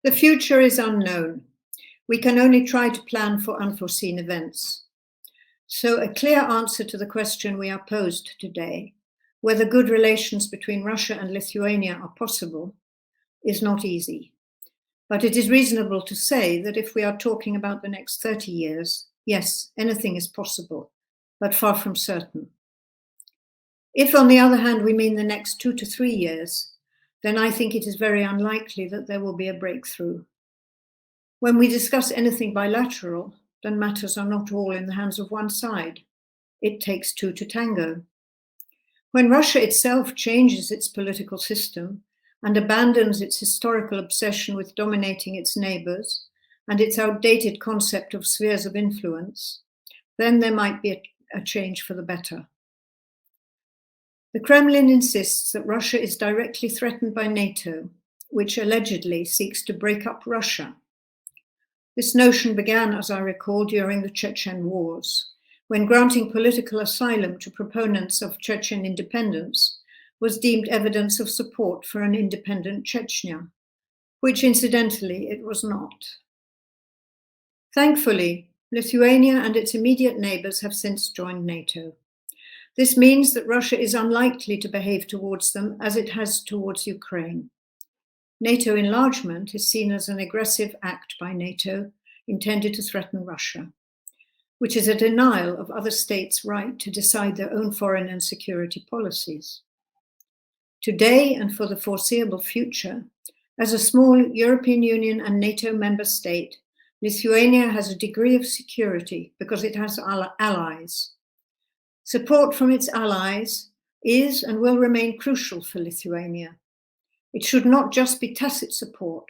The future is unknown. We can only try to plan for unforeseen events. So a clear answer to the question we are posed today, whether good relations between Russia and Lithuania are possible, is not easy. But it is reasonable to say that if we are talking about the next 30 years, yes, anything is possible, but far from certain. If, on the other hand, we mean the next 2 to 3 years, then I think it is very unlikely that there will be a breakthrough. When we discuss anything bilateral, then matters are not all in the hands of one side. It takes two to tango. When Russia itself changes its political system and abandons its historical obsession with dominating its neighbors and its outdated concept of spheres of influence, then there might be a change for the better. The Kremlin insists that Russia is directly threatened by NATO, which allegedly seeks to break up Russia. This notion began, as I recall, during the Chechen Wars, when granting political asylum to proponents of Chechen independence was deemed evidence of support for an independent Chechnya, which incidentally it was not. Thankfully, Lithuania and its immediate neighbors have since joined NATO. This means that Russia is unlikely to behave towards them as it has towards Ukraine. NATO enlargement is seen as an aggressive act by NATO intended to threaten Russia, which is a denial of other states' right to decide their own foreign and security policies. Today and for the foreseeable future, as a small European Union and NATO member state, Lithuania has a degree of security because it has allies. Support from its allies is and will remain crucial for Lithuania. It should not just be tacit support,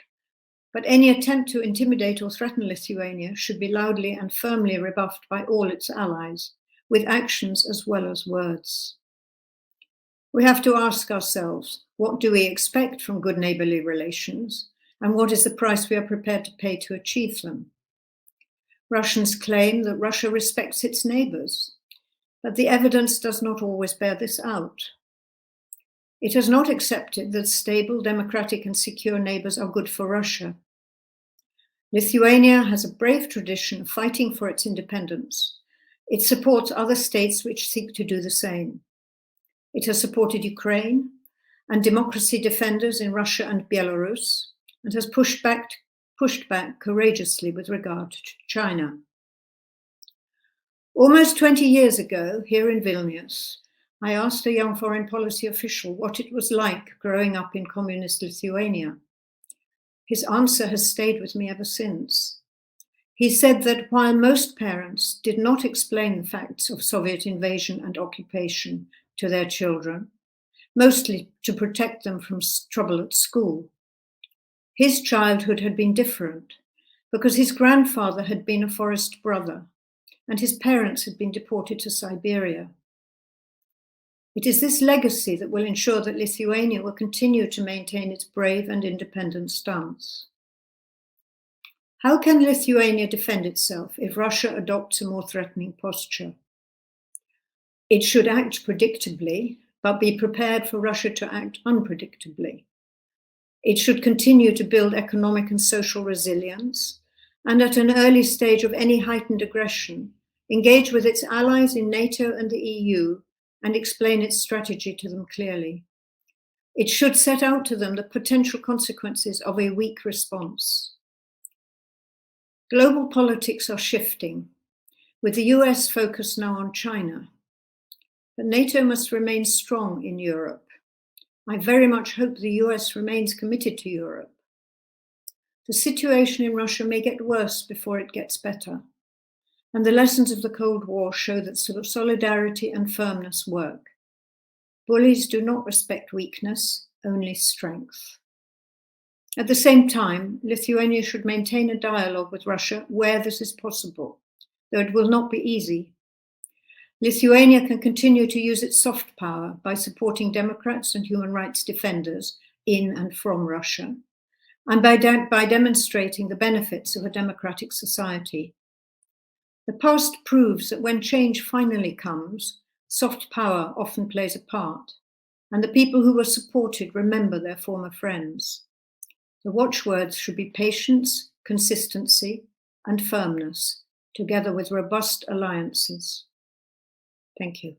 but any attempt to intimidate or threaten Lithuania should be loudly and firmly rebuffed by all its allies, with actions as well as words. We have to ask ourselves, what do we expect from good neighbourly relations, and what is the price we are prepared to pay to achieve them? Russians claim that Russia respects its neighbours, but the evidence does not always bear this out. It has not accepted that stable, democratic and secure neighbours are good for Russia. Lithuania has a brave tradition of fighting for its independence. It supports other states which seek to do the same. It has supported Ukraine and democracy defenders in Russia and Belarus, and has pushed back courageously with regard to China. Almost 20 years ago, here in Vilnius, I asked a young foreign policy official what it was like growing up in communist Lithuania. His answer has stayed with me ever since. He said that while most parents did not explain the facts of Soviet invasion and occupation to their children, mostly to protect them from trouble at school, his childhood had been different because his grandfather had been a forest brother and his parents had been deported to Siberia. It is this legacy that will ensure that Lithuania will continue to maintain its brave and independent stance. How can Lithuania defend itself if Russia adopts a more threatening posture? It should act predictably, but be prepared for Russia to act unpredictably. It should continue to build economic and social resilience, and at an early stage of any heightened aggression, engage with its allies in NATO and the EU and explain its strategy to them clearly. It should set out to them the potential consequences of a weak response. Global politics are shifting, with the US focus now on China. But NATO must remain strong in Europe. I very much hope the US remains committed to Europe. The situation in Russia may get worse before it gets better, and the lessons of the Cold War show that solidarity and firmness work. Bullies do not respect weakness, only strength. At the same time, Lithuania should maintain a dialogue with Russia where this is possible, though it will not be easy. Lithuania can continue to use its soft power by supporting Democrats and human rights defenders in and from Russia, and by demonstrating the benefits of a democratic society. The past proves that when change finally comes, soft power often plays a part, and the people who were supported remember their former friends. The watchwords should be patience, consistency, and firmness, together with robust alliances. Thank you.